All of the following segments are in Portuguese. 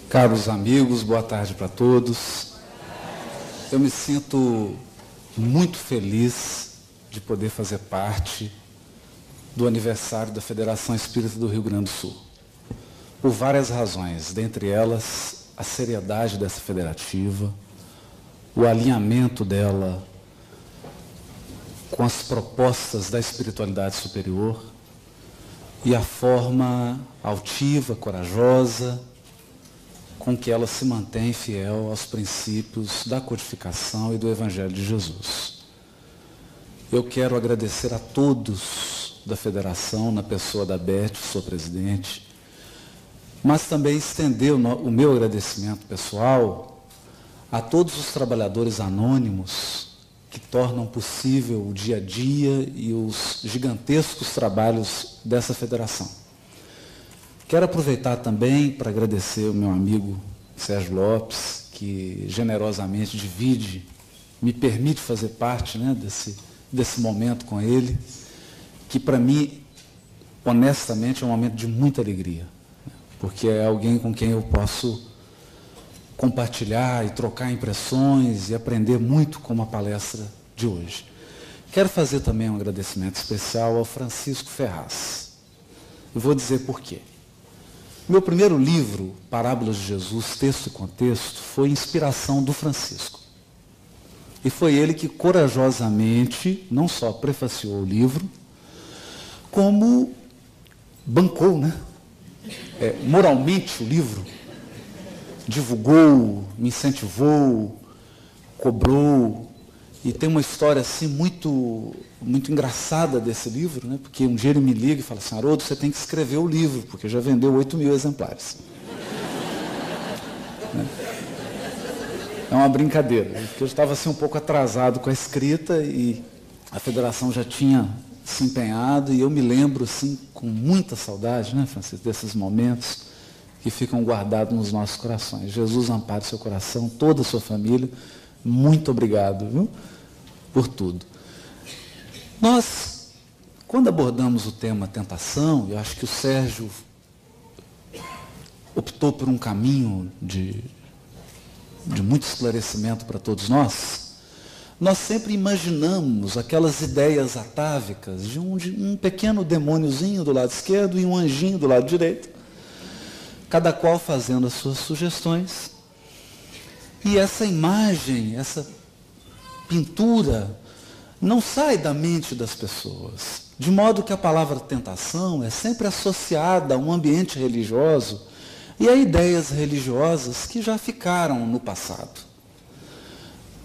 Caros amigos, boa tarde para todos. Eu me sinto muito feliz de poder fazer parte do aniversário da Federação Espírita do Rio Grande do Sul. Por várias razões, dentre elas, a seriedade dessa federativa, o alinhamento dela com as propostas da espiritualidade superior e a forma altiva, corajosa, com que ela se mantém fiel aos princípios da codificação e do Evangelho de Jesus. Eu quero agradecer a todos da federação, na pessoa da Beth, sua presidente, mas também estender o meu agradecimento pessoal a todos os trabalhadores anônimos que tornam possível o dia a dia e os gigantescos trabalhos dessa federação. Quero aproveitar também para agradecer o meu amigo Sérgio Lopes, que generosamente me permite fazer parte, né, desse momento com ele, que para mim, honestamente, é um momento de muita alegria, porque é alguém com quem eu posso compartilhar e trocar impressões e aprender muito com a palestra de hoje. Quero fazer também um agradecimento especial ao Francisco Ferraz. Eu vou dizer por quê. Meu primeiro livro, Parábolas de Jesus, Texto e Contexto, foi inspiração do Francisco. E foi ele que corajosamente, não só prefaciou o livro, como bancou, né? Moralmente o livro, divulgou, me incentivou, cobrou. E tem uma história assim muito engraçada desse livro, né? Porque um dia ele me liga e fala assim: Haroldo, você tem que escrever o livro, porque já vendeu 8.000 exemplares. É uma brincadeira, porque eu estava assim um pouco atrasado com a escrita e a federação já tinha se empenhado, e eu me lembro assim com muita saudade, né, Francisco, desses momentos que ficam guardados nos nossos corações. Jesus ampare seu coração, toda a sua família. Muito obrigado, viu, por tudo. Nós, quando abordamos o tema tentação, eu acho que o Sérgio optou por um caminho de muito esclarecimento para todos nós. Nós sempre imaginamos aquelas ideias atávicas de um pequeno demôniozinho do lado esquerdo e um anjinho do lado direito, cada qual fazendo as suas sugestões. E essa imagem, essa pintura, não sai da mente das pessoas. De modo que a palavra tentação é sempre associada a um ambiente religioso e a ideias religiosas que já ficaram no passado.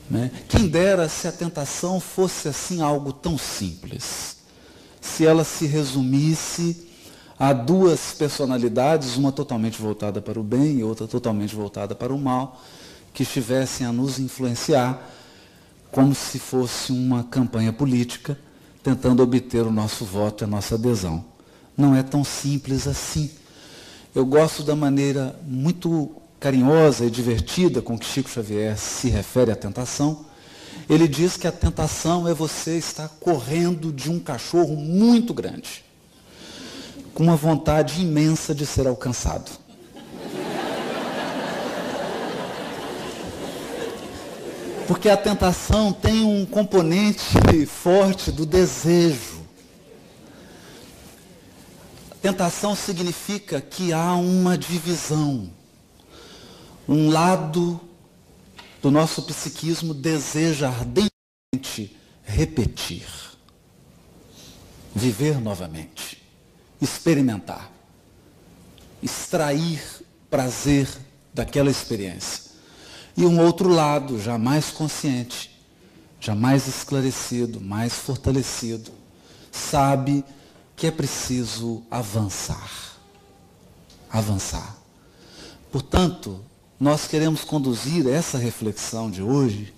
Né? Quem dera se a tentação fosse assim algo tão simples. Se ela se resumisse a duas personalidades, uma totalmente voltada para o bem e outra totalmente voltada para o mal, que estivessem a nos influenciar como se fosse uma campanha política, tentando obter o nosso voto e a nossa adesão. Não é tão simples assim. Eu gosto da maneira muito carinhosa e divertida com que Chico Xavier se refere à tentação. Ele diz que a tentação é você estar correndo de um cachorro muito grande, com uma vontade imensa de ser alcançado. Porque a tentação tem um componente forte do desejo. Tentação significa que há uma divisão. Um lado do nosso psiquismo deseja ardentemente repetir, viver novamente, experimentar, extrair prazer daquela experiência. E um outro lado, já mais consciente, já mais esclarecido, mais fortalecido, sabe que é preciso avançar. Avançar. Portanto, nós queremos conduzir essa reflexão de hoje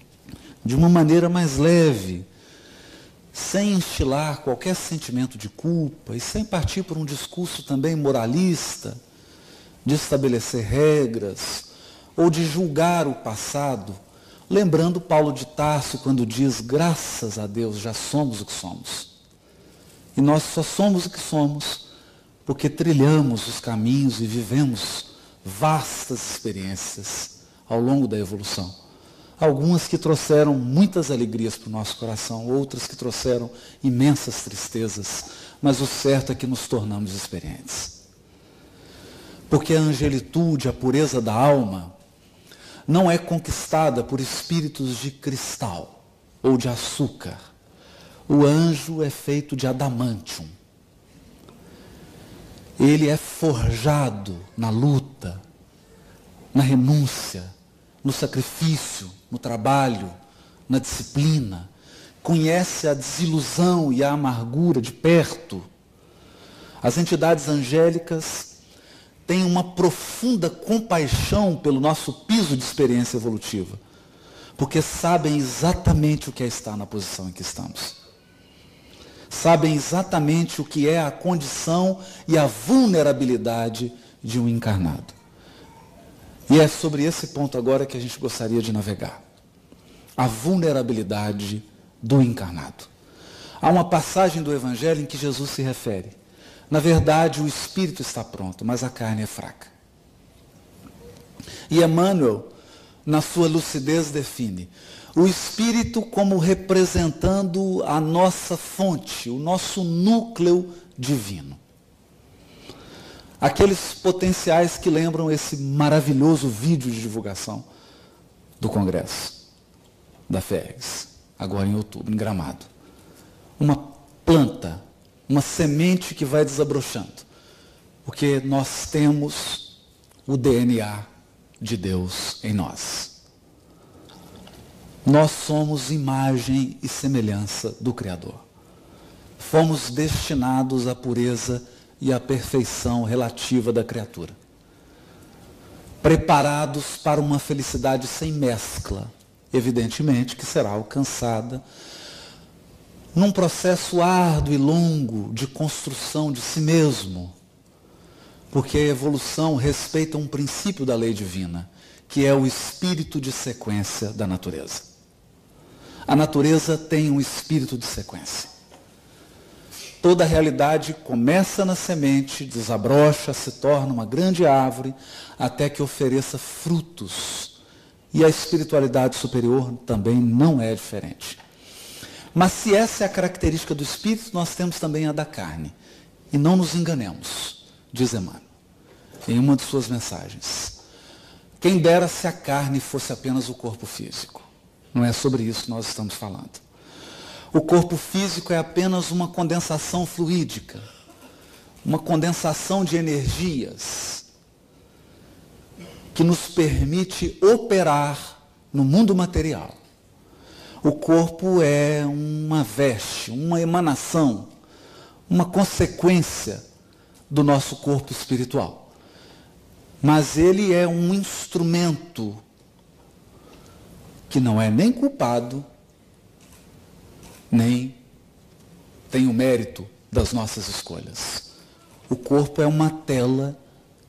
de uma maneira mais leve, sem instilar qualquer sentimento de culpa e sem partir por um discurso também moralista, de estabelecer regras, ou de julgar o passado, lembrando Paulo de Tarso quando diz: graças a Deus já somos o que somos. E nós só somos o que somos porque trilhamos os caminhos e vivemos vastas experiências ao longo da evolução. Algumas que trouxeram muitas alegrias para o nosso coração, outras que trouxeram imensas tristezas, mas o certo é que nos tornamos experientes. Porque a angelitude, a pureza da alma, não é conquistada por espíritos de cristal ou de açúcar. O anjo é feito de adamantium. Ele é forjado na luta, na renúncia, no sacrifício, no trabalho, na disciplina. Conhece a desilusão e a amargura de perto. As entidades angélicas têm uma profunda compaixão pelo nosso piso de experiência evolutiva, porque sabem exatamente o que é estar na posição em que estamos. Sabem exatamente o que é a condição e a vulnerabilidade de um encarnado. E é sobre esse ponto agora que a gente gostaria de navegar. A vulnerabilidade do encarnado. Há uma passagem do Evangelho em que Jesus se refere. Na verdade, o espírito está pronto, mas a carne é fraca. E Emmanuel, na sua lucidez, define o espírito como representando a nossa fonte, o nosso núcleo divino. Aqueles potenciais que lembram esse maravilhoso vídeo de divulgação do Congresso da FERGS, agora em outubro, em Gramado. Uma planta, uma semente que vai desabrochando, porque nós temos o DNA de Deus em nós. Nós somos imagem e semelhança do Criador. Fomos destinados à pureza e à perfeição relativa da criatura. Preparados para uma felicidade sem mescla, evidentemente que será alcançada num processo árduo e longo de construção de si mesmo, porque a evolução respeita um princípio da lei divina, que é o espírito de sequência da natureza. A natureza tem um espírito de sequência. Toda a realidade começa na semente, desabrocha, se torna uma grande árvore, até que ofereça frutos. E a espiritualidade superior também não é diferente. Mas se essa é a característica do espírito, nós temos também a da carne. E não nos enganemos, diz Emmanuel, em uma de suas mensagens. Quem dera se a carne fosse apenas o corpo físico. Não é sobre isso que nós estamos falando. O corpo físico é apenas uma condensação fluídica, uma condensação de energias que nos permite operar no mundo material. O corpo é uma veste, uma emanação, uma consequência do nosso corpo espiritual. Mas ele é um instrumento que não é nem culpado, nem tem o mérito das nossas escolhas. O corpo é uma tela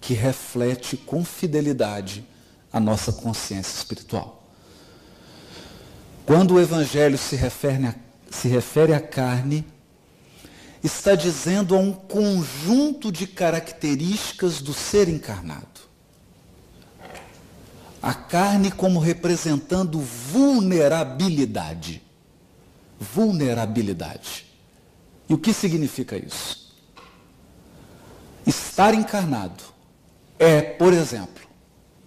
que reflete com fidelidade a nossa consciência espiritual. Quando o Evangelho se refere à carne, está dizendo a um conjunto de características do ser encarnado. A carne como representando vulnerabilidade. Vulnerabilidade. E o que significa isso? Estar encarnado é, por exemplo,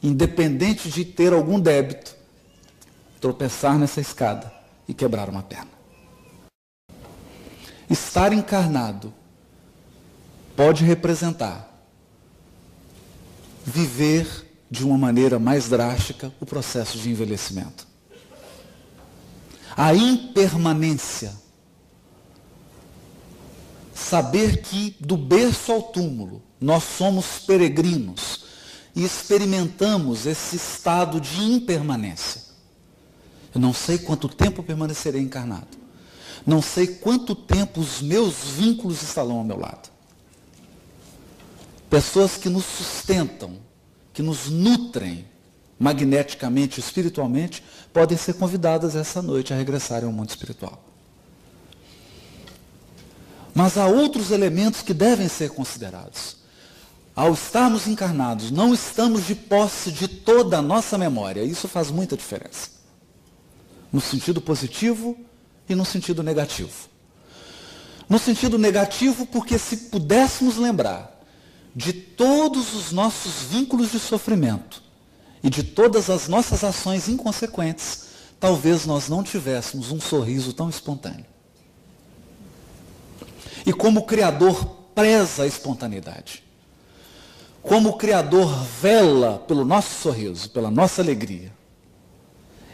independente de ter algum débito, tropeçar nessa escada e quebrar uma perna. Estar encarnado pode representar viver de uma maneira mais drástica o processo de envelhecimento. A impermanência. Saber que do berço ao túmulo nós somos peregrinos e experimentamos esse estado de impermanência. Eu não sei quanto tempo permanecerei encarnado. Não sei quanto tempo os meus vínculos estarão ao meu lado. Pessoas que nos sustentam, que nos nutrem magneticamente, espiritualmente, podem ser convidadas essa noite a regressarem ao mundo espiritual. Mas há outros elementos que devem ser considerados. ao estarmos encarnados, não estamos de posse de toda a nossa memória. Isso faz muita diferença. No sentido positivo e no sentido negativo. No sentido negativo, porque se pudéssemos lembrar de todos os nossos vínculos de sofrimento e de todas as nossas ações inconsequentes, talvez nós não tivéssemos um sorriso tão espontâneo. E como o Criador preza a espontaneidade, como o Criador vela pelo nosso sorriso, pela nossa alegria,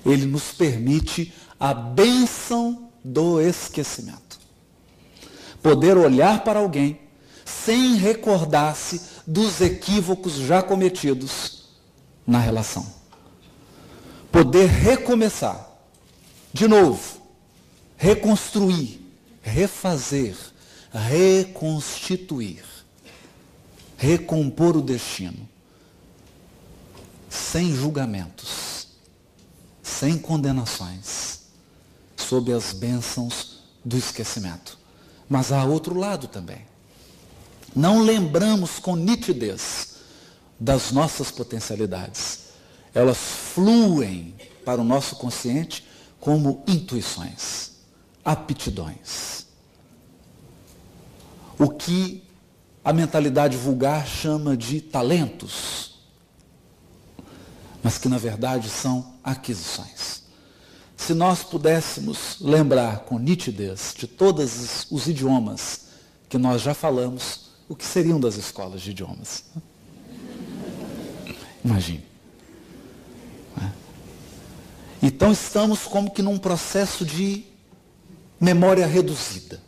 Ele nos permite a bênção do esquecimento. Poder olhar para alguém sem recordar-se dos equívocos já cometidos na relação. Poder recomeçar, de novo, reconstruir, refazer, reconstituir, recompor o destino, sem julgamentos, sem condenações, sob as bênçãos do esquecimento. Mas há outro lado também. Não lembramos com nitidez das nossas potencialidades. Elas fluem para o nosso consciente como intuições, aptidões. O que a mentalidade vulgar chama de talentos, mas que na verdade são aquisições. Se nós pudéssemos lembrar com nitidez de todos os idiomas que nós já falamos, o que seriam das escolas de idiomas? Imagine. Então estamos como que num processo de memória reduzida.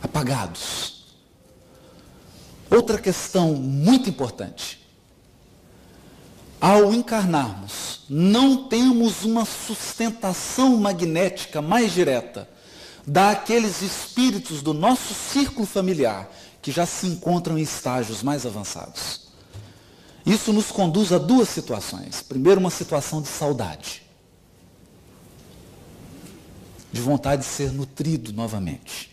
Apagados. Outra questão muito importante. Ao encarnarmos, não temos uma sustentação magnética mais direta daqueles espíritos do nosso círculo familiar que já se encontram em estágios mais avançados. Isso nos conduz a duas situações. Primeiro, uma situação de saudade, de vontade de ser nutrido novamente,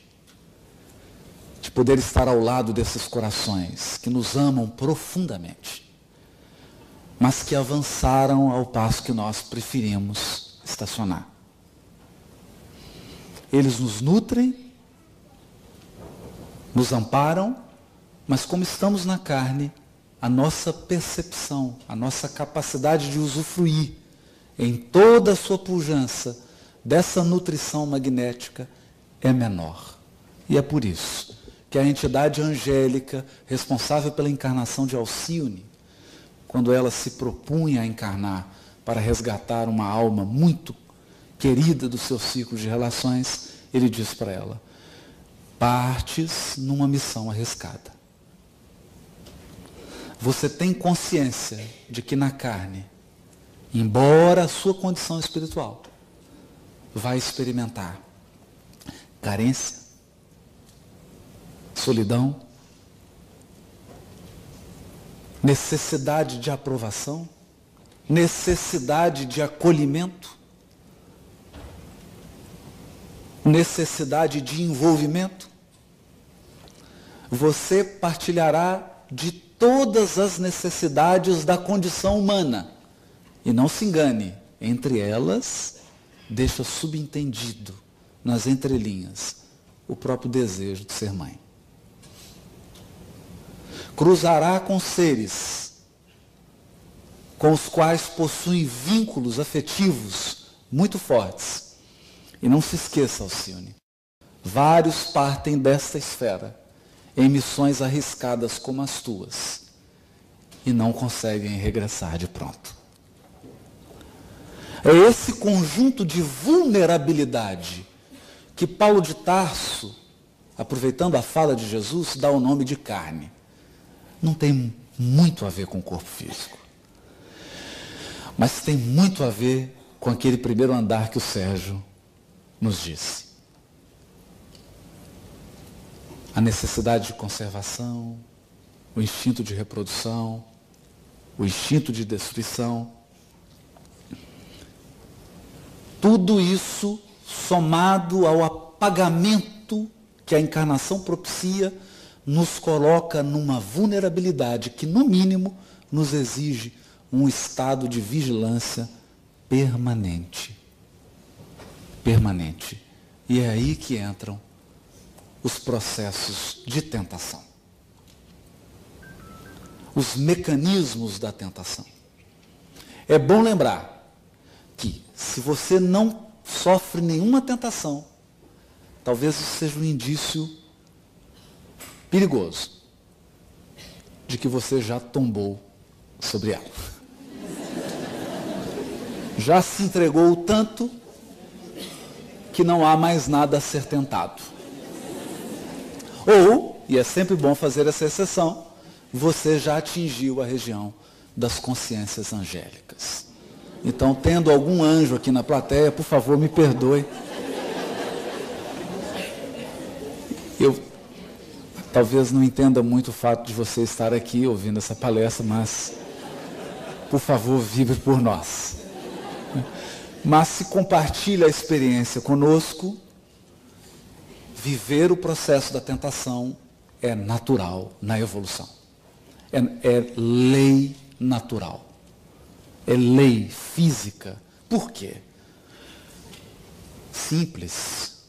de poder estar ao lado desses corações que nos amam profundamente, mas que avançaram ao passo que nós preferimos estacionar. Eles nos nutrem, nos amparam, mas como estamos na carne, a nossa percepção, a nossa capacidade de usufruir em toda a sua pujança dessa nutrição magnética é menor. E é por isso que a entidade angélica responsável pela encarnação de Alcione, quando ela se propunha a encarnar para resgatar uma alma muito querida do seu ciclo de relações, ele diz para ela: partes numa missão arriscada. Você tem consciência de que na carne, embora a sua condição espiritual, vai experimentar carência, solidão, necessidade de aprovação, necessidade de acolhimento, necessidade de envolvimento. Você partilhará de todas as necessidades da condição humana. E não se engane, entre elas, deixa subentendido, nas entrelinhas, o próprio desejo de ser mãe. Cruzará com seres com os quais possui vínculos afetivos muito fortes. E não se esqueça, Alcione, vários partem desta esfera em missões arriscadas como as tuas e não conseguem regressar de pronto. É esse conjunto de vulnerabilidade que Paulo de Tarso, aproveitando a fala de Jesus, dá o nome de carne. Não tem muito a ver com o corpo físico, mas tem muito a ver com aquele primeiro andar que o Sérgio nos disse. A necessidade de conservação, o instinto de reprodução, o instinto de destruição. Tudo isso somado ao apagamento que a encarnação propicia nos coloca numa vulnerabilidade que, no mínimo, nos exige um estado de vigilância permanente. Permanente. E é aí que entram os processos de tentação. Os mecanismos da tentação. É bom lembrar que, se você não sofre nenhuma tentação, talvez isso seja um indício perigoso de que você já tombou sobre ela. Já se entregou tanto que não há mais nada a ser tentado. Ou, e é sempre bom fazer essa exceção, você já atingiu a região das consciências angélicas. Então, tendo algum anjo aqui na plateia, por favor, me perdoe. Eu talvez não entenda muito o fato de você estar aqui ouvindo essa palestra, mas, por favor, vibre por nós. Mas se compartilha a experiência conosco, viver o processo da tentação é natural na evolução. É lei natural. É lei física. Por quê? Simples.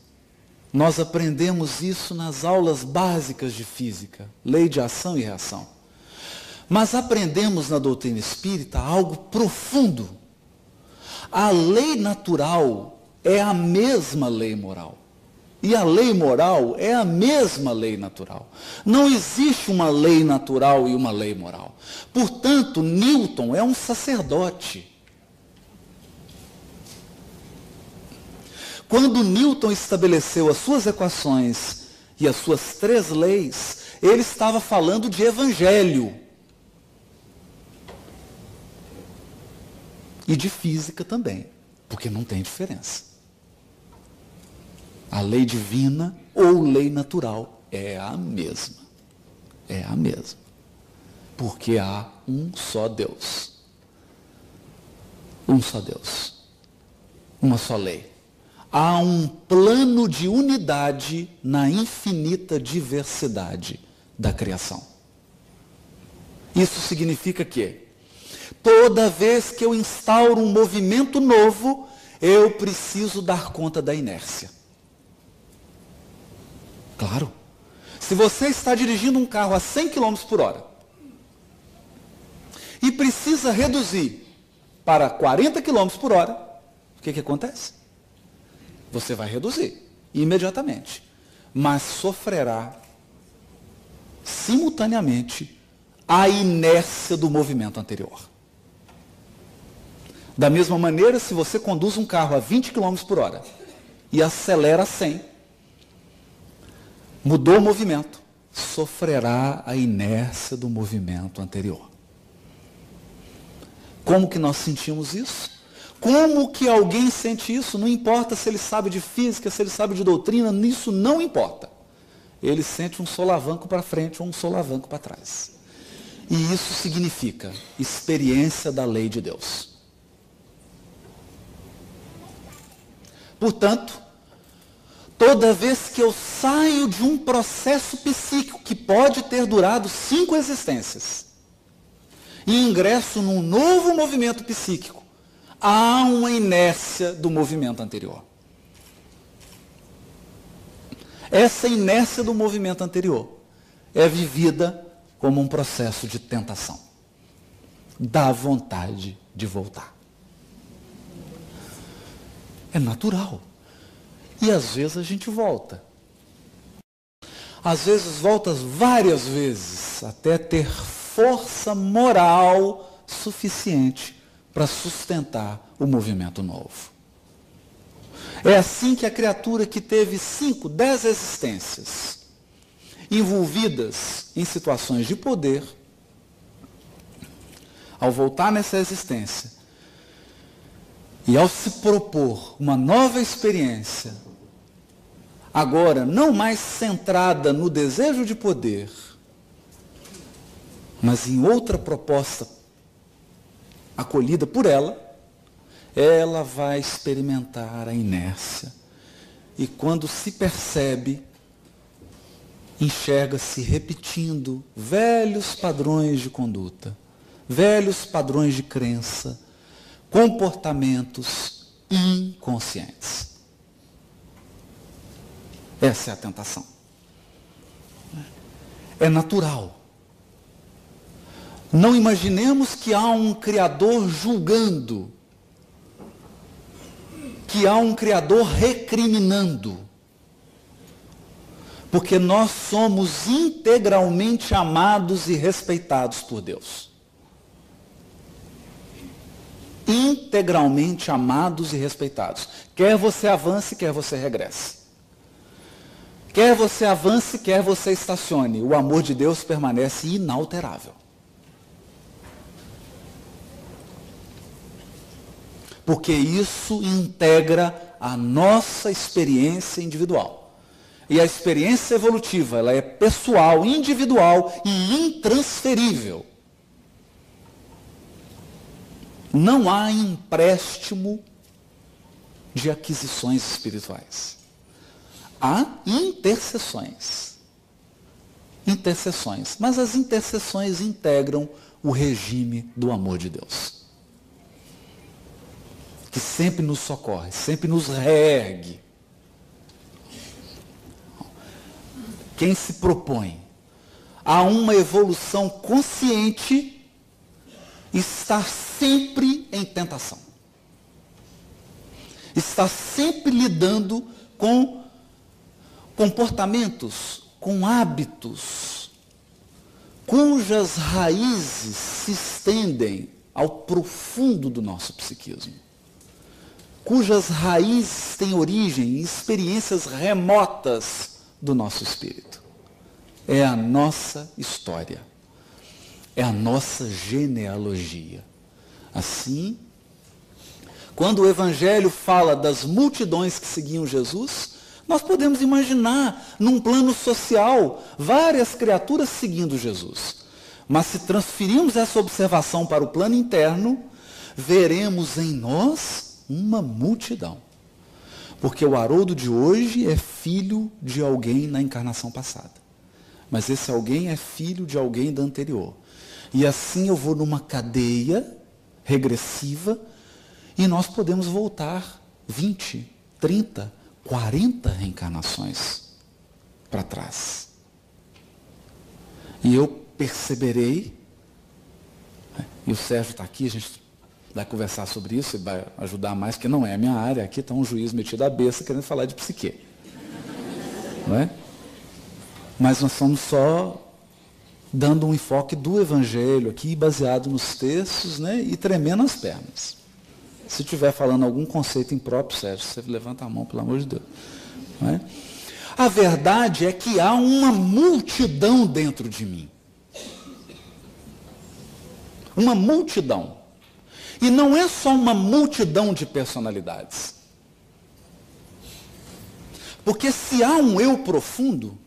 Nós aprendemos isso nas aulas básicas de física, lei de ação e reação. Mas aprendemos na doutrina espírita algo profundo. A lei natural é a mesma lei moral. E a lei moral é a mesma lei natural. Não existe uma lei natural e uma lei moral. Portanto, Newton é um sacerdote. Quando Newton estabeleceu as suas equações e as suas 3 leis, ele estava falando de evangelho. E de física também, porque não tem diferença. A lei divina ou lei natural é a mesma. É a mesma. Porque há um só Deus. Um só Deus. Uma só lei. Há um plano de unidade na infinita diversidade da criação. Isso significa que, toda vez que eu instauro um movimento novo, eu preciso dar conta da inércia. Claro. Se você está dirigindo um carro a 100 km por hora e precisa reduzir para 40 km por hora, o que acontece? Você vai reduzir imediatamente, mas sofrerá simultaneamente a inércia do movimento anterior. Da mesma maneira, se você conduz um carro a 20 km por hora e acelera a 100, mudou o movimento, sofrerá a inércia do movimento anterior. Como que nós sentimos isso? Como que alguém sente isso? Não importa se ele sabe de física, se ele sabe de doutrina, isso não importa. Ele sente um solavanco para frente ou um solavanco para trás. E isso significa experiência da lei de Deus. Portanto, toda vez que eu saio de um processo psíquico que pode ter durado 5 existências e ingresso num novo movimento psíquico, há uma inércia do movimento anterior. Essa inércia do movimento anterior é vivida como um processo de tentação. Dá vontade de voltar. É natural. E às vezes a gente volta. Às vezes volta várias vezes, até ter força moral suficiente para sustentar o movimento novo. É assim que a criatura que teve 5, 10 existências, envolvidas em situações de poder, ao voltar nessa existência, e ao se propor uma nova experiência, agora não mais centrada no desejo de poder, mas em outra proposta acolhida por ela, ela vai experimentar a inércia. E quando se percebe, enxerga-se repetindo velhos padrões de conduta, velhos padrões de crença, comportamentos inconscientes. Essa é a tentação. É natural. Não imaginemos que há um Criador julgando, que há um Criador recriminando, porque nós somos integralmente amados e respeitados por Deus. Integralmente amados e respeitados. Quer você avance, quer você regresse. Quer você avance, quer você estacione. O amor de Deus permanece inalterável. Porque isso integra a nossa experiência individual. E a experiência evolutiva, ela é pessoal, individual e intransferível. Não há empréstimo de aquisições espirituais. Há intercessões. Intercessões. Mas as intercessões integram o regime do amor de Deus, que sempre nos socorre, sempre nos reergue. Quem se propõe a uma evolução consciente está sempre em tentação. Está sempre lidando com comportamentos, com hábitos, cujas raízes se estendem ao profundo do nosso psiquismo, cujas raízes têm origem em experiências remotas do nosso espírito. É a nossa história, é a nossa genealogia. Assim, quando o Evangelho fala das multidões que seguiam Jesus, nós podemos imaginar, num plano social, várias criaturas seguindo Jesus. Mas se transferirmos essa observação para o plano interno, veremos em nós uma multidão. Porque o Haroldo de hoje é filho de alguém na encarnação passada. Mas esse alguém é filho de alguém da anterior. E assim eu vou numa cadeia regressiva e nós podemos voltar 20, 30, 40 reencarnações para trás. E eu perceberei, e o Sérgio está aqui, a gente vai conversar sobre isso e vai ajudar mais, porque não é a minha área, aqui está um juiz metido à besta querendo falar de psique. Não é? Mas nós estamos só dando um enfoque do Evangelho aqui, baseado nos textos, né, e tremendo as pernas. Se estiver falando algum conceito impróprio, Sérgio, você levanta a mão, pelo amor de Deus. Não é? A verdade é que há uma multidão dentro de mim. Uma multidão. E não é só uma multidão de personalidades. Porque se há um eu profundo,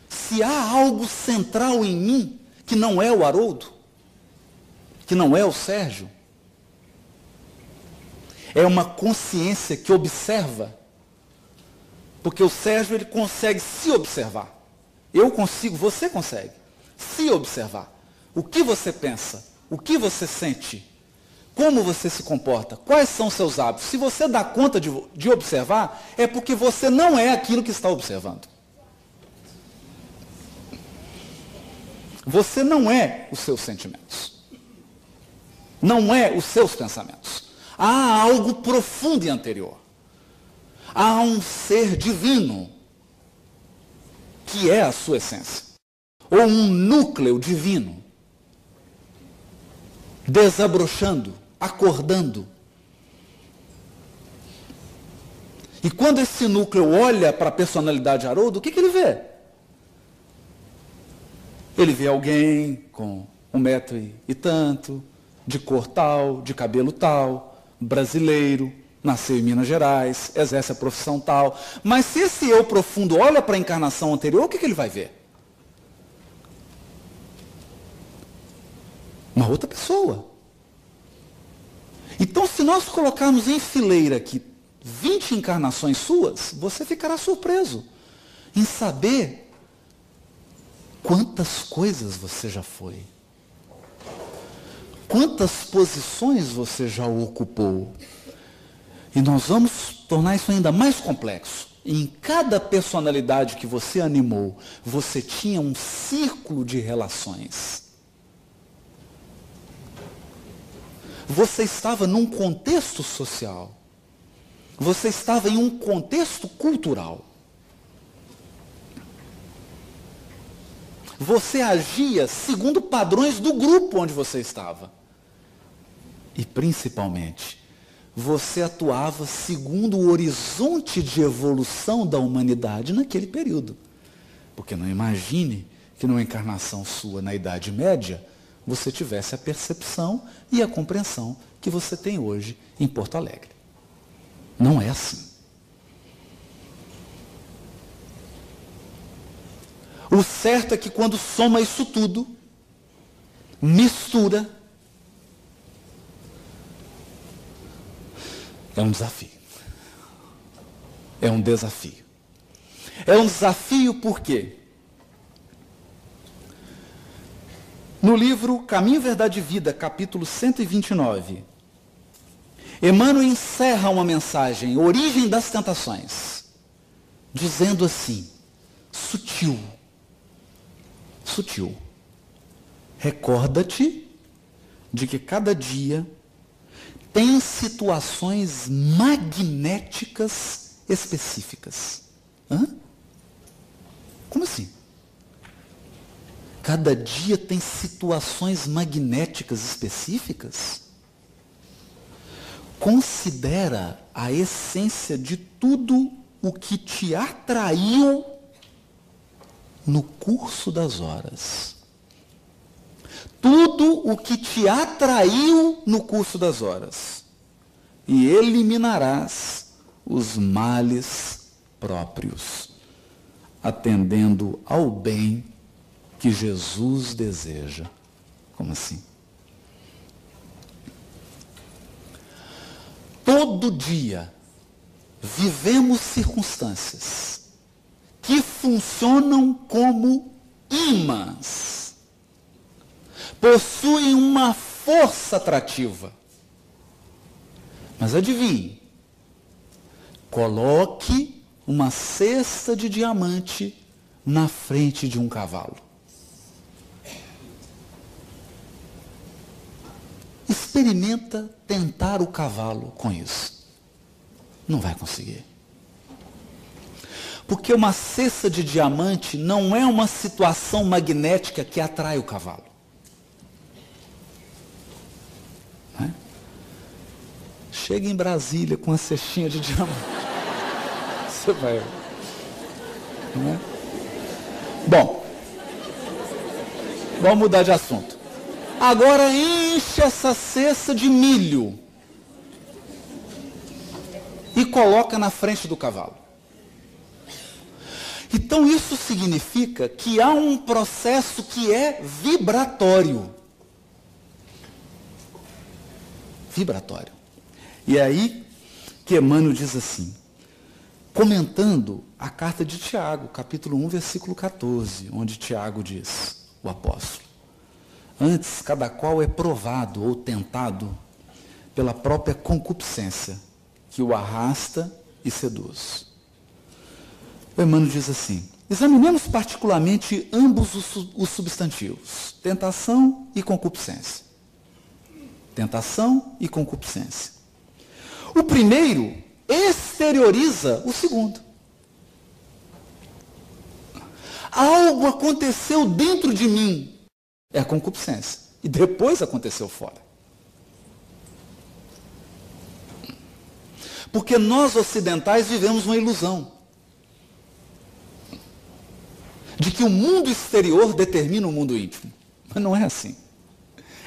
se há algo central em mim, que não é o Haroldo, que não é o Sérgio, é uma consciência que observa, porque o Sérgio ele consegue se observar. Eu consigo, você consegue se observar. O que você pensa, o que você sente, como você se comporta, quais são os seus hábitos. Se você dá conta de observar, é porque você não é aquilo que está observando. Você não é os seus sentimentos. Não é os seus pensamentos. Há algo profundo e anterior. Há um ser divino, que é a sua essência. Ou um núcleo divino, desabrochando, acordando. E quando esse núcleo olha para a personalidade de Haroldo, o que ele vê? Ele vê alguém com 1 metro e tanto, de cor tal, de cabelo tal, brasileiro, nasceu em Minas Gerais, exerce a profissão tal. Mas se esse eu profundo olha para a encarnação anterior, o que ele vai ver? Uma outra pessoa. Então, se nós colocarmos em fileira aqui 20 encarnações suas, você ficará surpreso em saber Quantas coisas você já foi? Quantas posições você já ocupou? E nós vamos tornar isso ainda mais complexo. Em cada personalidade que você animou, você tinha um círculo de relações. Você estava num contexto social. Você estava em um contexto cultural. Você agia segundo padrões do grupo onde você estava. E, principalmente, você atuava segundo o horizonte de evolução da humanidade naquele período. Porque não imagine que numa encarnação sua na Idade Média, você tivesse a percepção e a compreensão que você tem hoje em Porto Alegre. Não é assim. O certo é que quando soma isso tudo, mistura, é um desafio. É um desafio. É um desafio por quê? No livro Caminho, Verdade e Vida, capítulo 129, Emmanuel encerra uma mensagem, Origem das Tentações, dizendo assim, sutil, recorda-te de que cada dia tem situações magnéticas específicas. Hã? Como assim? Cada dia tem situações magnéticas específicas? Considera a essência de tudo o que te atraiu no curso das horas. Tudo o que te atraiu no curso das horas. E eliminarás os males próprios, atendendo ao bem que Jesus deseja. Como assim? Todo dia vivemos circunstâncias que funcionam como ímãs, possuem uma força atrativa. Mas adivinhe, coloque uma cesta de diamante na frente de um cavalo. Experimenta tentar o cavalo com isso. Não vai conseguir. Porque uma cesta de diamante não é uma situação magnética que atrai o cavalo. Não é? Chega em Brasília com uma cestinha de diamante. Você vai. Não é? Bom, vamos mudar de assunto. Agora enche essa cesta de milho e coloca na frente do cavalo. Então isso significa que há um processo que é vibratório. Vibratório. E é aí que Emmanuel diz assim, comentando a carta de Tiago, capítulo 1, versículo 14, onde Tiago diz, o apóstolo, antes, cada qual é provado ou tentado pela própria concupiscência, que o arrasta e seduz. O Emmanuel diz assim, examinemos particularmente ambos os substantivos, tentação e concupiscência. Tentação e concupiscência. O primeiro exterioriza o segundo. Algo aconteceu dentro de mim, é a concupiscência, e depois aconteceu fora. Porque nós ocidentais vivemos uma ilusão de que o mundo exterior determina o mundo íntimo. Mas não é assim.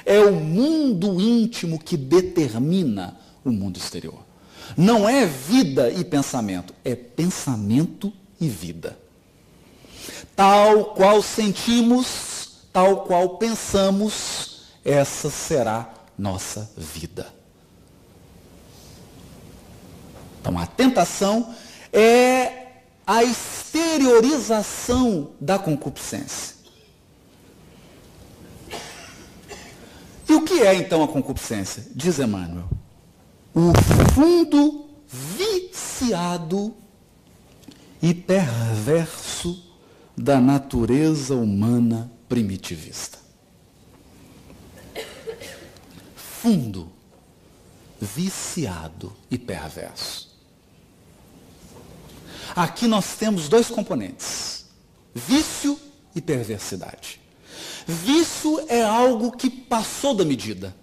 É o mundo íntimo que determina o mundo exterior. Não é vida e pensamento, é pensamento e vida. Tal qual sentimos, tal qual pensamos, essa será nossa vida. Então, a tentação é a exteriorização da concupiscência. que é então a concupiscência? Diz Emmanuel: o fundo viciado e perverso da natureza humana primitivista. Fundo, viciado e perverso. Aqui nós temos dois componentes: vício e perversidade. Vício é algo que passou da medida.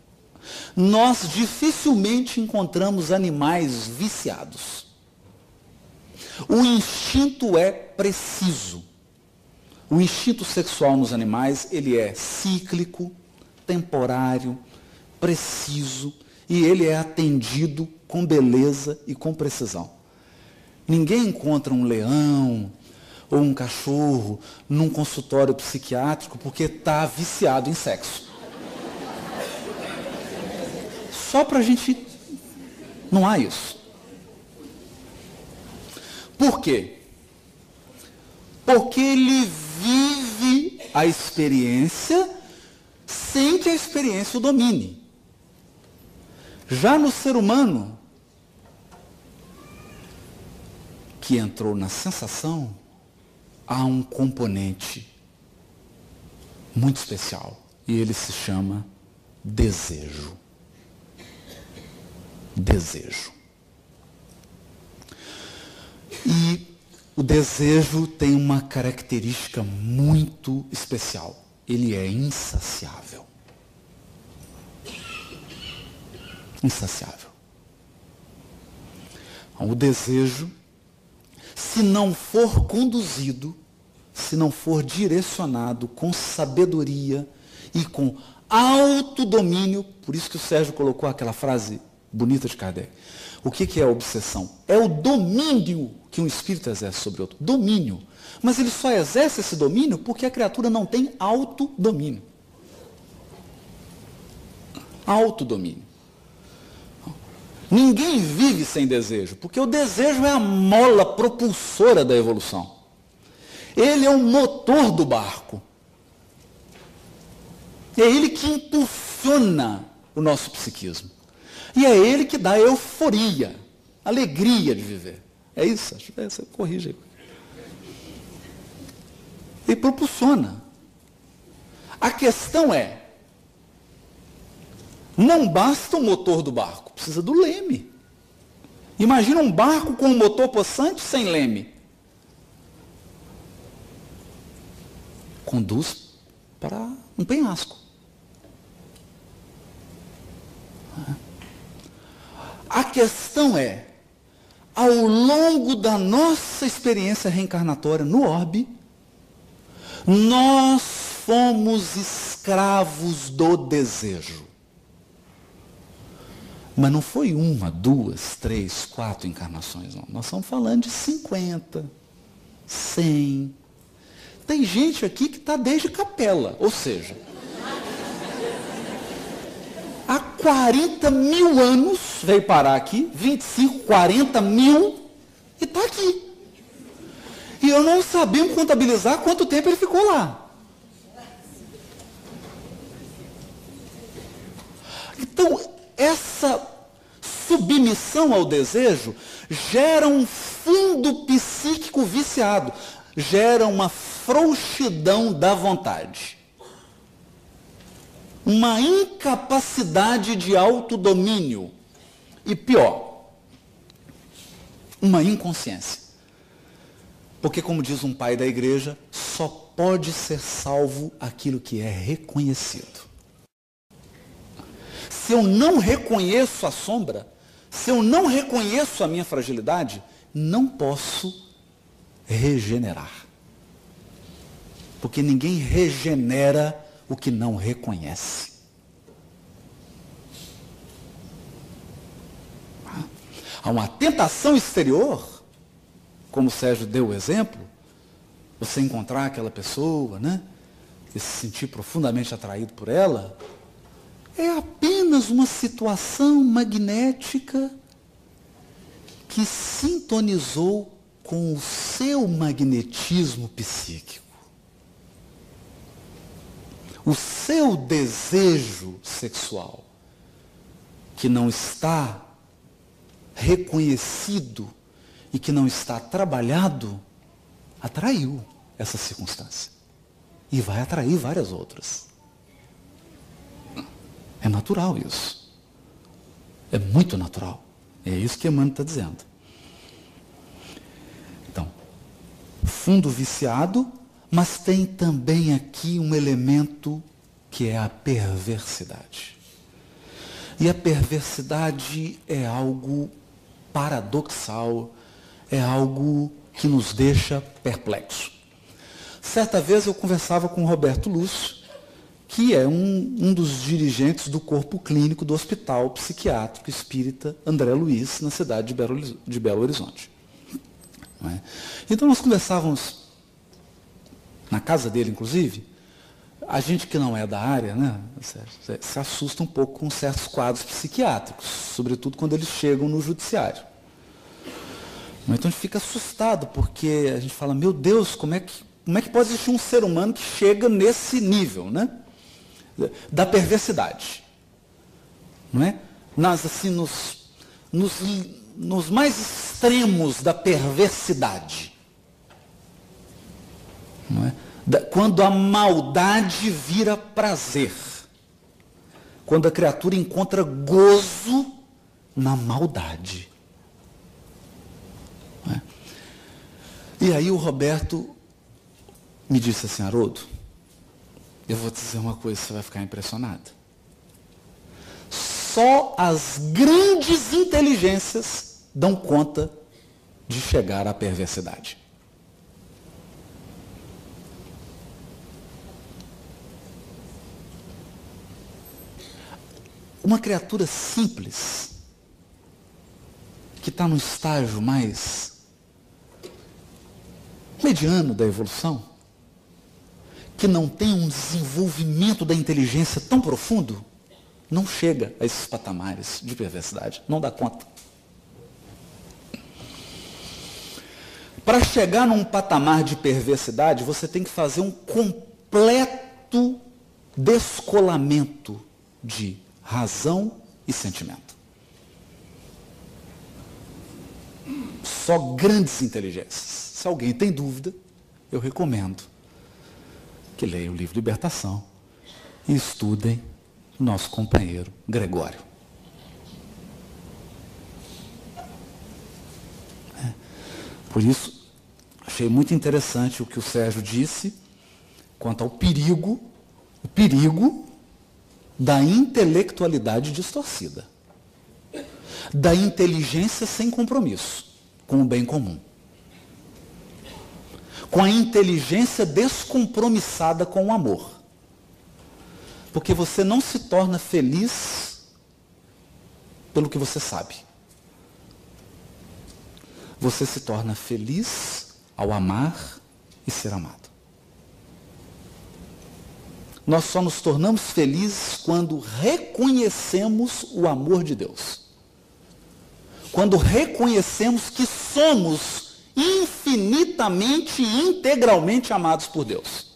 Nós dificilmente encontramos animais viciados. O instinto é preciso. O instinto sexual nos animais, ele é cíclico, temporário, preciso, e ele é atendido com beleza e com precisão. Ninguém encontra um leão ou um cachorro num consultório psiquiátrico porque está viciado em sexo. Só para a gente... Não há isso. Por quê? Porque ele vive a experiência sem que a experiência o domine. Já no ser humano, que entrou na sensação, há um componente muito especial. E ele se chama desejo. Desejo. E o desejo tem uma característica muito especial. Ele é insaciável. Insaciável. O desejo, se não for conduzido, se não for direcionado com sabedoria e com autodomínio, por isso que o Sérgio colocou aquela frase bonita de Kardec. O que é a obsessão? É o domínio que um espírito exerce sobre outro. Domínio. Mas ele só exerce esse domínio porque a criatura não tem autodomínio. Autodomínio. Ninguém vive sem desejo, porque o desejo é a mola propulsora da evolução. Ele é o motor do barco. É ele que impulsiona o nosso psiquismo. E é ele que dá euforia, alegria de viver. É isso? Você corrige aí. Ele propulsiona. A questão é, não basta o motor do barco, precisa do leme. Imagina um barco com um motor possante sem leme. Conduz para um penhasco. A questão é, ao longo da nossa experiência reencarnatória no orbe, nós fomos escravos do desejo. Mas não foi 1, 2, 3, 4 encarnações, não. Nós estamos falando de 50, 100. Tem gente aqui que está desde capela, ou seja, há 40 mil anos veio parar aqui, 25, 40 mil, e está aqui. E eu não sabia contabilizar quanto tempo ele ficou lá. Então, essa submissão ao desejo gera um fundo psíquico viciado, gera uma frouxidão da vontade. Uma incapacidade de autodomínio. E pior, uma inconsciência. Porque, como diz um pai da igreja, só pode ser salvo aquilo que é reconhecido. Se eu não reconheço a sombra, se eu não reconheço a minha fragilidade, não posso regenerar. Porque ninguém regenera o que não reconhece. Há uma tentação exterior, como o Sérgio deu o exemplo, você encontrar aquela pessoa, né, e se sentir profundamente atraído por ela, é apenas uma situação magnética que sintonizou com o seu magnetismo psíquico. o seu desejo sexual, que não está reconhecido e que não está trabalhado, atraiu essa circunstância. E vai atrair várias outras. É natural isso. É muito natural. É isso que Emmanuel está dizendo. Então, fundo viciado, mas tem também aqui um elemento que é a perversidade. E a perversidade é algo paradoxal, é algo que nos deixa perplexos. Certa vez eu conversava com o Roberto Lúcio, que é um dos dirigentes do corpo clínico do Hospital Psiquiátrico Espírita André Luiz, na cidade de Belo Horizonte. Não é? Então nós conversávamos, na casa dele inclusive, a gente que não é da área, né, se assusta um pouco com certos quadros psiquiátricos, sobretudo quando eles chegam no judiciário. Então a gente fica assustado, porque a gente fala, meu Deus, como é que pode existir um ser humano que chega nesse nível, né? Da perversidade. Não é? Assim, nos mais extremos da perversidade. Não é? Quando a maldade vira prazer. Quando a criatura encontra gozo na maldade. Não é? E aí o Roberto me disse assim, Haroldo, eu vou te dizer uma coisa, você vai ficar impressionado. Só as grandes inteligências dão conta de chegar à perversidade. Uma criatura simples, que está no estágio mais mediano da evolução, que não tem um desenvolvimento da inteligência tão profundo, não chega a esses patamares de perversidade, não dá conta. Para chegar num patamar de perversidade, você tem que fazer um completo descolamento de razão e sentimento. Só grandes inteligências. Se alguém tem dúvida, eu recomendo que leiam o livro Libertação e estudem o nosso companheiro Gregório. Por isso, achei muito interessante o que o Sérgio disse quanto ao perigo da intelectualidade distorcida, da inteligência sem compromisso com o bem comum, com a inteligência descompromissada com o amor. Porque você não se torna feliz pelo que você sabe. Você se torna feliz ao amar e ser amado. Nós só nos tornamos felizes quando reconhecemos o amor de Deus. Quando reconhecemos que somos infinitamente e integralmente amados por Deus.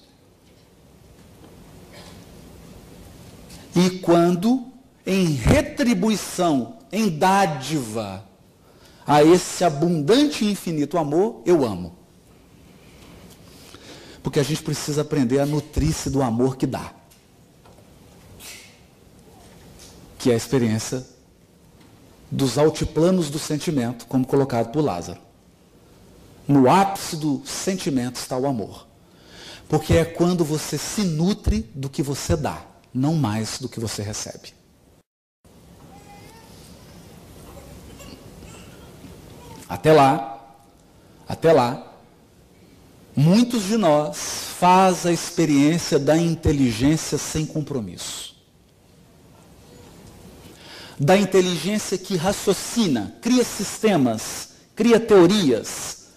E quando, em retribuição, em dádiva a esse abundante e infinito amor, eu amo. Porque a gente precisa aprender a nutrir-se do amor que dá. Que é a experiência dos altiplanos do sentimento, como colocado por Lázaro. No ápice do sentimento está o amor. Porque é quando você se nutre do que você dá, não mais do que você recebe. Até lá, muitos de nós fazem a experiência da inteligência sem compromisso. Da inteligência que raciocina, cria sistemas, cria teorias,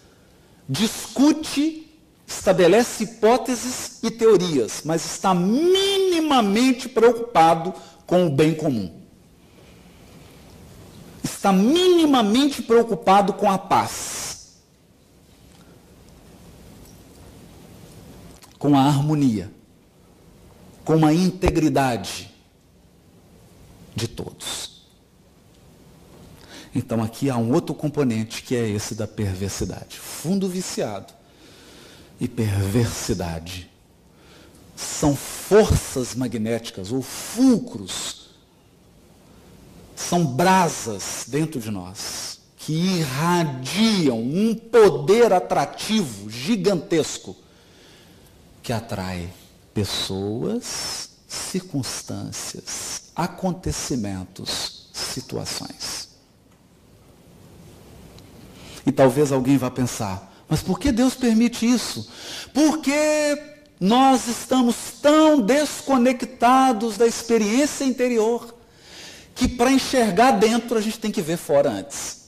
discute, estabelece hipóteses e teorias, mas está minimamente preocupado com o bem comum. Está minimamente preocupado com a paz, com a harmonia, com a integridade de todos. Então aqui há um outro componente que é esse da perversidade. Fundo viciado e perversidade são forças magnéticas ou fulcros, são brasas dentro de nós que irradiam um poder atrativo gigantesco que atrai pessoas, circunstâncias, acontecimentos, situações. E talvez alguém vá pensar, mas por que Deus permite isso? Porque nós estamos tão desconectados da experiência interior que para enxergar dentro a gente tem que ver fora antes.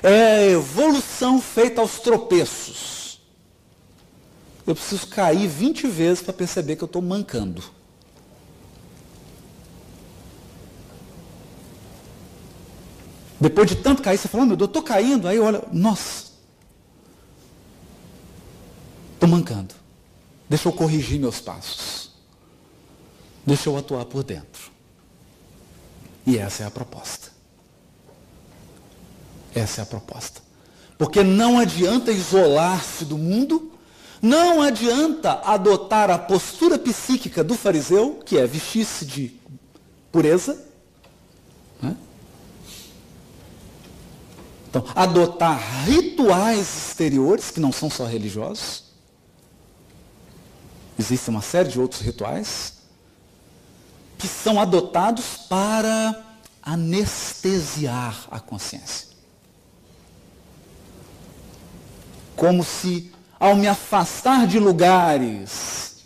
É a evolução feita aos tropeços. Eu preciso cair 20 vezes para perceber que eu estou mancando. Depois de tanto cair, você fala, meu Deus, eu estou caindo. Aí olha, nossa, estou mancando. Deixa eu corrigir meus passos. Deixa eu atuar por dentro. E essa é a proposta. Essa é a proposta. Porque não adianta isolar-se do mundo, não adianta adotar a postura psíquica do fariseu, que é vestir-se de pureza, né? Então, adotar rituais exteriores, que não são só religiosos. Existe uma série de outros rituais que são adotados para anestesiar a consciência. Como se, ao me afastar de lugares,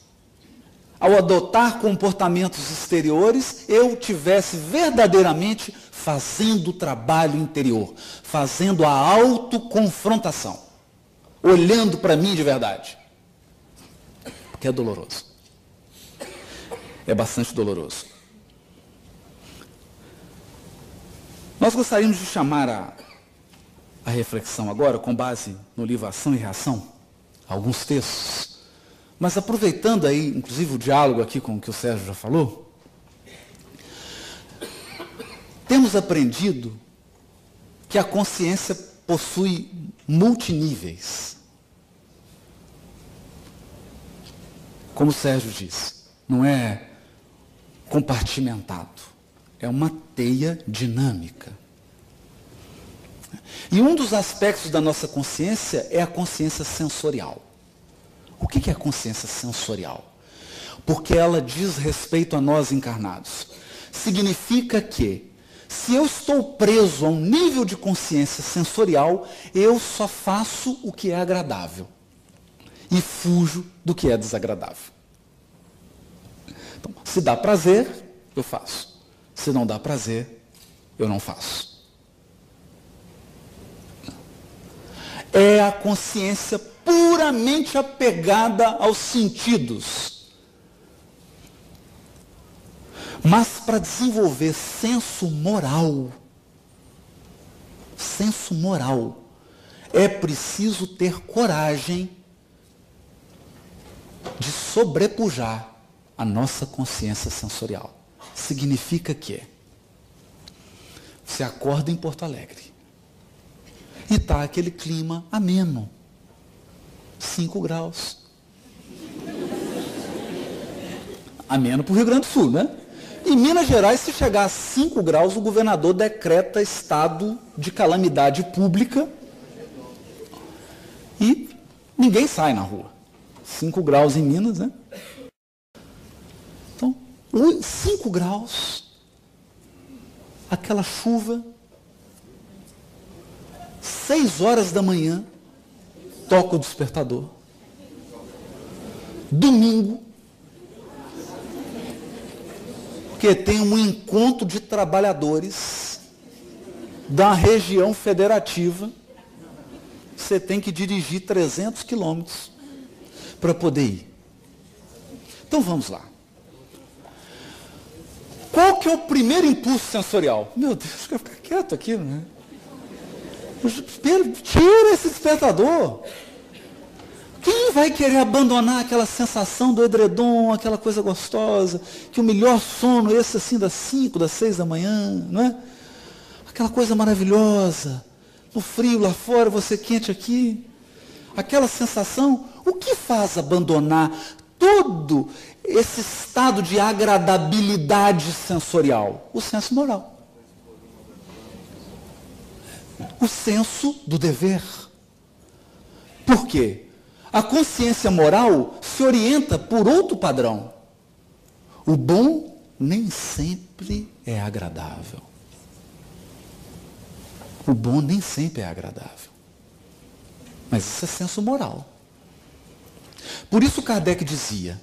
ao adotar comportamentos exteriores, eu tivesse verdadeiramente fazendo o trabalho interior, fazendo a autoconfrontação, olhando para mim de verdade. Porque é doloroso. É bastante doloroso. Nós gostaríamos de chamar a reflexão agora, com base no livro Ação e Reação, alguns textos, mas aproveitando aí, inclusive o diálogo aqui com o que o Sérgio já falou, temos aprendido que a consciência possui multiníveis. Como o Sérgio disse, não é compartimentado, é uma teia dinâmica. E um dos aspectos da nossa consciência é a consciência sensorial. O que é a consciência sensorial? Porque ela diz respeito a nós encarnados. Significa que, se eu estou preso a um nível de consciência sensorial, eu só faço o que é agradável e fujo do que é desagradável. Então, se dá prazer, eu faço. Se não dá prazer, eu não faço. É a consciência puramente apegada aos sentidos. Mas para desenvolver senso moral, é preciso ter coragem de sobrepujar a nossa consciência sensorial. Significa que você acorda em Porto Alegre e está aquele clima ameno, 5 graus. Ameno para o Rio Grande do Sul, né? Em Minas Gerais, se chegar a 5 graus, o governador decreta estado de calamidade pública e ninguém sai na rua. 5 graus em Minas, né? Então, 5 graus, aquela chuva, 6 horas da manhã, toca o despertador. Domingo, porque tem um encontro de trabalhadores da região federativa, você tem que dirigir 300 quilômetros para poder ir. Então vamos lá. Qual que é o primeiro impulso sensorial? Meu Deus, eu quero ficar quieto aqui, né? Tira esse despertador. Quem vai querer abandonar aquela sensação do edredom, aquela coisa gostosa, que o melhor sono, esse assim das 5, das 6 da manhã, não é? Aquela coisa maravilhosa, no frio lá fora, você quente aqui. Aquela sensação, o que faz abandonar todo esse estado de agradabilidade sensorial? O senso moral. O senso do dever. Por quê? A consciência moral se orienta por outro padrão. O bom nem sempre é agradável. O bom nem sempre é agradável. Mas isso é senso moral. Por isso Kardec dizia: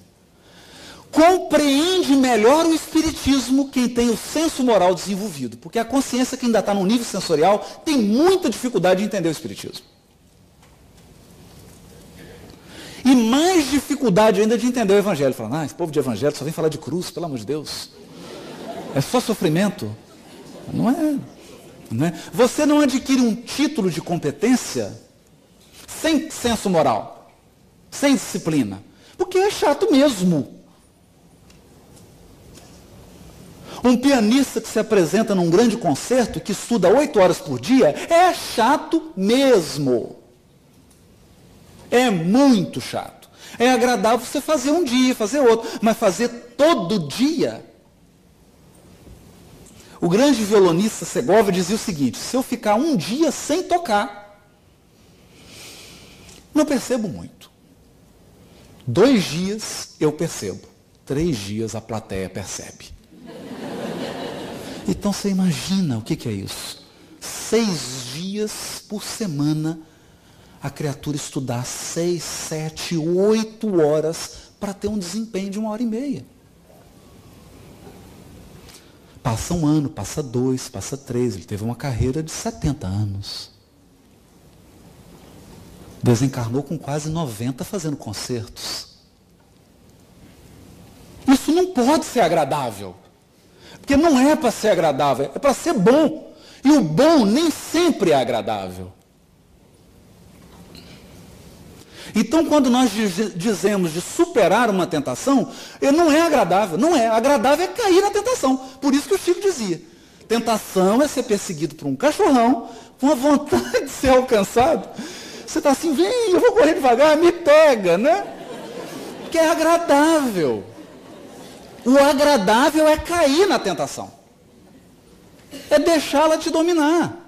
compreende melhor o espiritismo quem tem o senso moral desenvolvido. Porque a consciência que ainda está no nível sensorial tem muita dificuldade de entender o espiritismo. E mais dificuldade ainda de entender o evangelho. Falando, esse povo de evangelho só vem falar de cruz, pelo amor de Deus. É só sofrimento. Não é. Não é. Você não adquire um título de competência sem senso moral, sem disciplina. Porque é chato mesmo. Um pianista que se apresenta num grande concerto, que estuda 8 horas por dia, é chato mesmo. É muito chato. É agradável você fazer um dia, fazer outro, mas fazer todo dia. O grande violonista Segovia dizia o seguinte: se eu ficar um dia sem tocar, não percebo muito. 2 dias eu percebo. 3 dias a plateia percebe. Então você imagina o que é isso? 6 dias por semana a criatura estudar 6, 7, 8 horas para ter um desempenho de 1h30. Passa 1 ano, passa 2, passa 3. Ele teve uma carreira de 70 anos. Desencarnou com quase 90 fazendo concertos. Isso não pode ser agradável. Porque não é para ser agradável, é para ser bom. E o bom nem sempre é agradável. Então, quando nós dizemos de superar uma tentação, não é agradável. Não é. Agradável é cair na tentação. Por isso que o Chico dizia: tentação é ser perseguido por um cachorrão com a vontade de ser alcançado. Você está assim, vem, eu vou correr devagar, me pega, né? Porque é agradável. O agradável é cair na tentação. É deixá-la te dominar.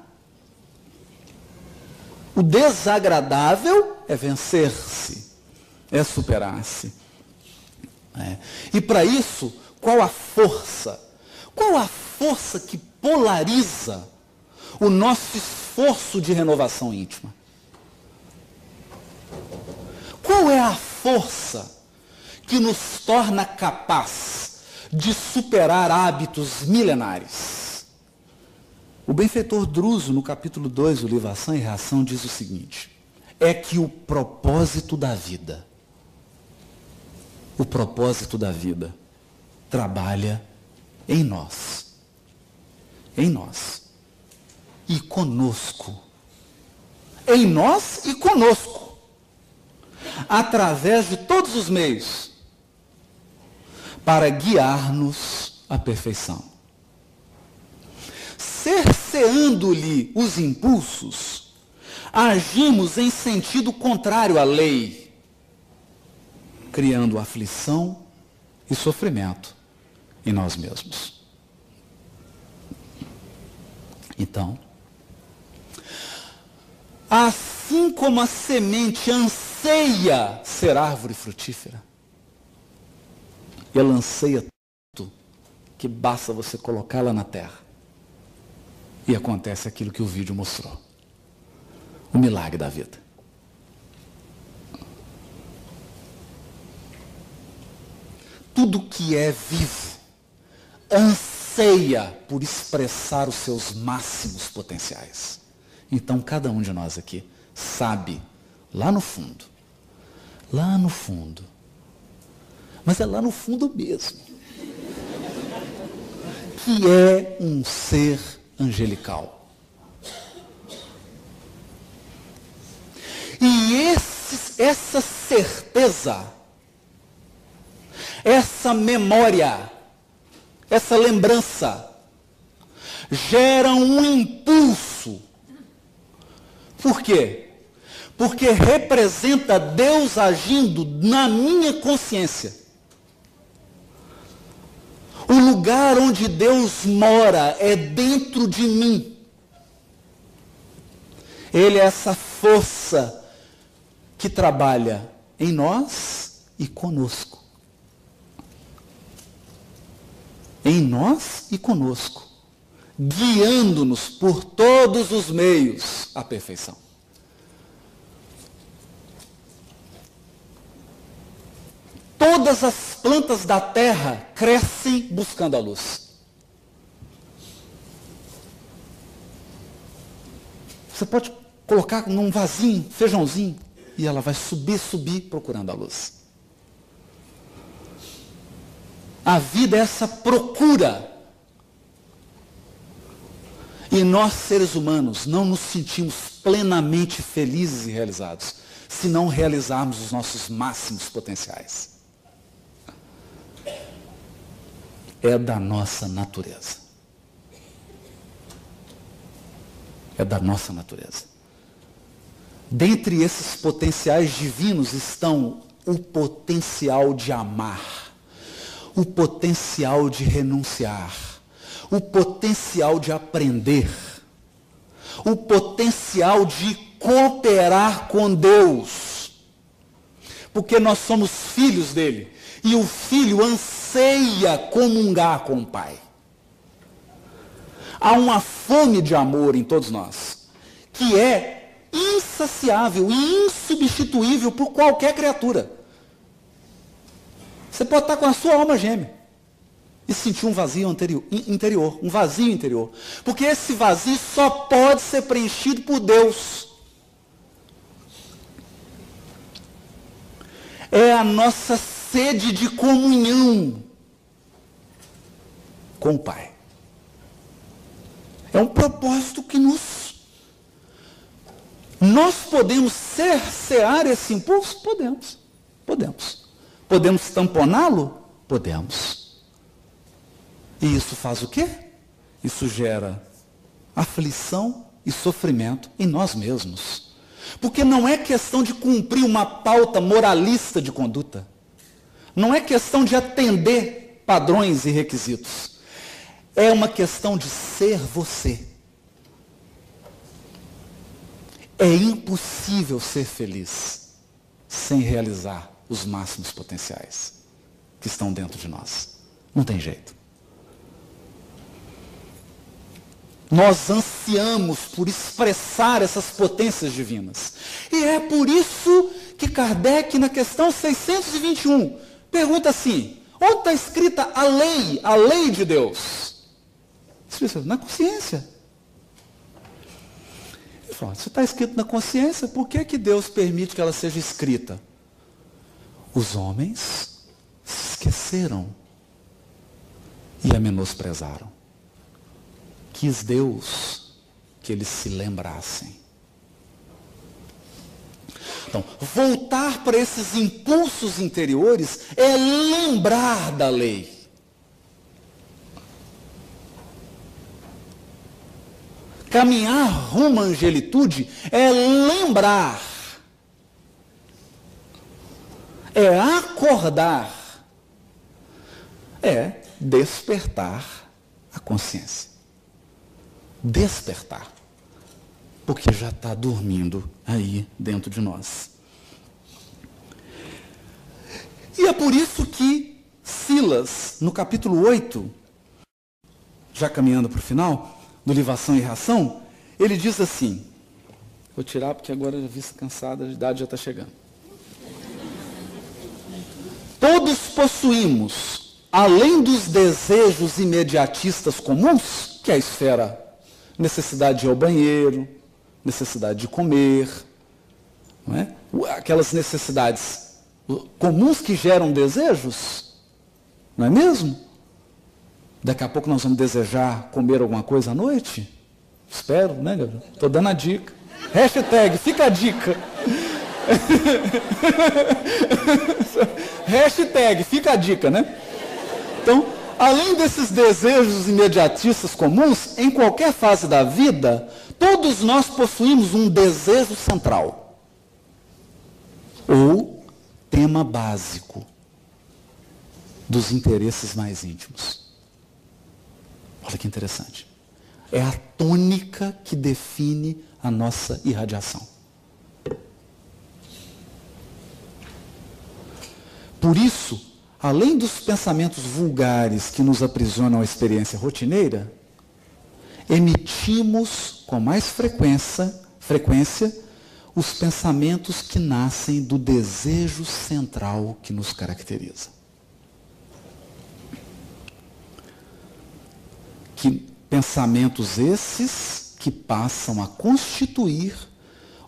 O desagradável é vencer-se, é superar-se. E para isso, qual a força? Qual a força que polariza o nosso esforço de renovação íntima? Qual é a força que nos torna capaz de superar hábitos milenares? O benfeitor Druso, no capítulo 2 do livro Ação e Reação, diz o seguinte: é que o propósito da vida trabalha em nós, e conosco, através de todos os meios, para guiar-nos à perfeição. Cerceando-lhe os impulsos, agimos em sentido contrário à lei, criando aflição e sofrimento em nós mesmos. Então, assim como a semente anseia ser árvore frutífera, ela anseia tanto que basta você colocá-la na terra e acontece aquilo que o vídeo mostrou. O milagre da vida. Tudo que é vivo anseia por expressar os seus máximos potenciais. Então, cada um de nós aqui sabe, lá no fundo, mas é lá no fundo mesmo, que é um ser angelical. E essa certeza, essa memória, essa lembrança, geram um impulso. Por quê? Porque representa Deus agindo na minha consciência. O lugar onde Deus mora é dentro de mim. Ele é essa força que trabalha em nós e conosco. Em nós e conosco, guiando-nos por todos os meios à perfeição. Todas as plantas da terra crescem buscando a luz. Você pode colocar num vasinho, feijãozinho, e ela vai subir procurando a luz. A vida é essa procura. E nós, seres humanos, não nos sentimos plenamente felizes e realizados se não realizarmos os nossos máximos potenciais. É da nossa natureza. É da nossa natureza. Dentre esses potenciais divinos estão o potencial de amar, o potencial de renunciar, o potencial de aprender, o potencial de cooperar com Deus, porque nós somos filhos dele, e o filho anseia comungar com o Pai. Há uma fome de amor em todos nós, que é insaciável e insubstituível por qualquer criatura. Você pode estar com a sua alma gêmea e sentir um vazio interior, um vazio interior. Porque esse vazio só pode ser preenchido por Deus. É a nossa sede de comunhão com o Pai. É um propósito que nós podemos cercear esse impulso? Podemos. Podemos tamponá-lo? Podemos. E isso faz o quê? Isso gera aflição e sofrimento em nós mesmos. Porque não é questão de cumprir uma pauta moralista de conduta. Não é questão de atender padrões e requisitos. É uma questão de ser você. É impossível ser feliz sem realizar os máximos potenciais que estão dentro de nós. Não tem jeito. Nós ansiamos por expressar essas potências divinas. E é por isso que Kardec, na questão 621, pergunta assim: onde está escrita a lei de Deus? Na consciência. Ele fala, se está escrito na consciência, por que Deus permite que ela seja escrita? Os homens se esqueceram e a menosprezaram. Quis Deus que eles se lembrassem. Então, voltar para esses impulsos interiores é lembrar da lei. Caminhar rumo à angelitude é lembrar. É acordar. É despertar a consciência. Despertar. Porque já está dormindo aí dentro de nós. E é por isso que Silas, no capítulo 8, já caminhando para o final, do livro Ação e Reação, ele diz assim, vou tirar porque agora já vi cansada, a idade já está chegando. Todos possuímos, além dos desejos imediatistas comuns, que é a esfera, necessidade de ir ao banheiro, necessidade de comer, não é? Aquelas necessidades comuns que geram desejos, não é mesmo? Daqui a pouco nós vamos desejar comer alguma coisa à noite? Espero, né, Gabriel? Estou dando a dica. Hashtag, fica a dica. Hashtag, fica a dica, né? Então, além desses desejos imediatistas comuns, em qualquer fase da vida, todos nós possuímos um desejo central. Ou tema básico dos interesses mais íntimos. Olha que interessante. É a tônica que define a nossa irradiação. Por isso, além dos pensamentos vulgares que nos aprisionam à experiência rotineira, emitimos com mais frequência os pensamentos que nascem do desejo central que nos caracteriza. Pensamentos esses que passam a constituir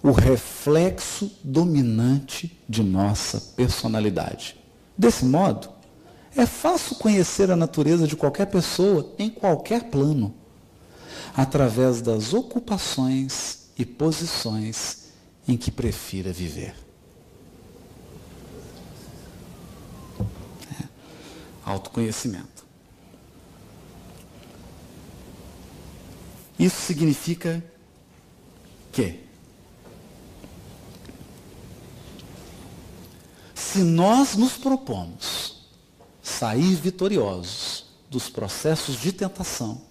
o reflexo dominante de nossa personalidade. Desse modo, é fácil conhecer a natureza de qualquer pessoa em qualquer plano, através das ocupações e posições em que prefira viver. Autoconhecimento. Isso significa que, se nós nos propomos sair vitoriosos dos processos de tentação,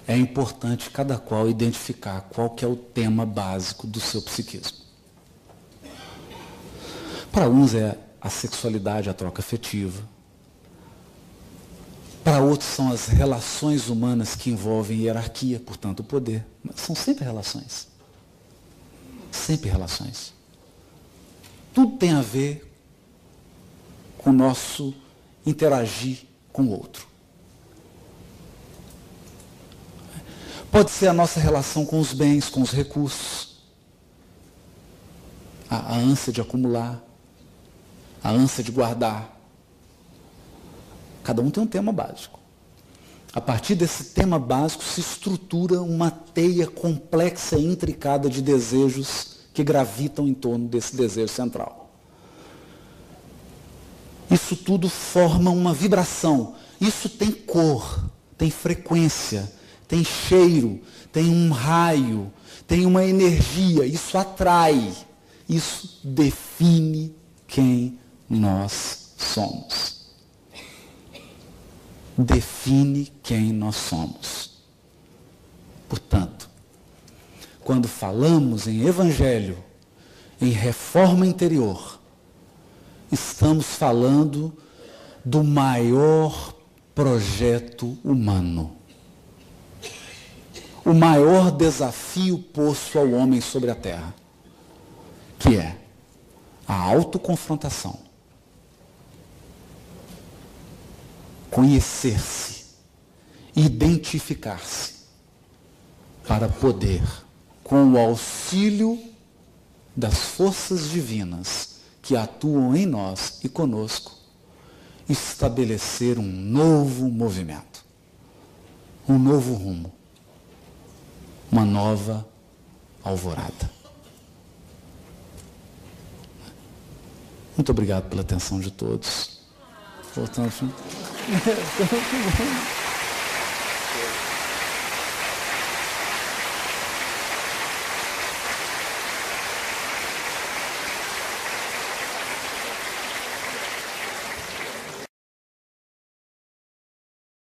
é importante cada qual identificar qual que é o tema básico do seu psiquismo. Para uns é a sexualidade, a troca afetiva. Para outros são as relações humanas que envolvem hierarquia, portanto o poder. Mas são sempre relações. Sempre relações. Tudo tem a ver com o nosso interagir com o outro. Pode ser a nossa relação com os bens, com os recursos. A ânsia de acumular. A ânsia de guardar. Cada um tem um tema básico. A partir desse tema básico se estrutura uma teia complexa e intricada de desejos que gravitam em torno desse desejo central. Isso tudo forma uma vibração. Isso tem cor, tem frequência, tem cheiro, tem um raio, tem uma energia. Isso atrai. Isso define quem nós somos. Define quem nós somos. Portanto, quando falamos em evangelho, em reforma interior, estamos falando do maior projeto humano. O maior desafio posto ao homem sobre a terra, que é a autoconfrontação. Conhecer-se, identificar-se, para poder, com o auxílio das forças divinas que atuam em nós e conosco, estabelecer um novo movimento, um novo rumo, uma nova alvorada. Muito obrigado pela atenção de todos. Voltamos.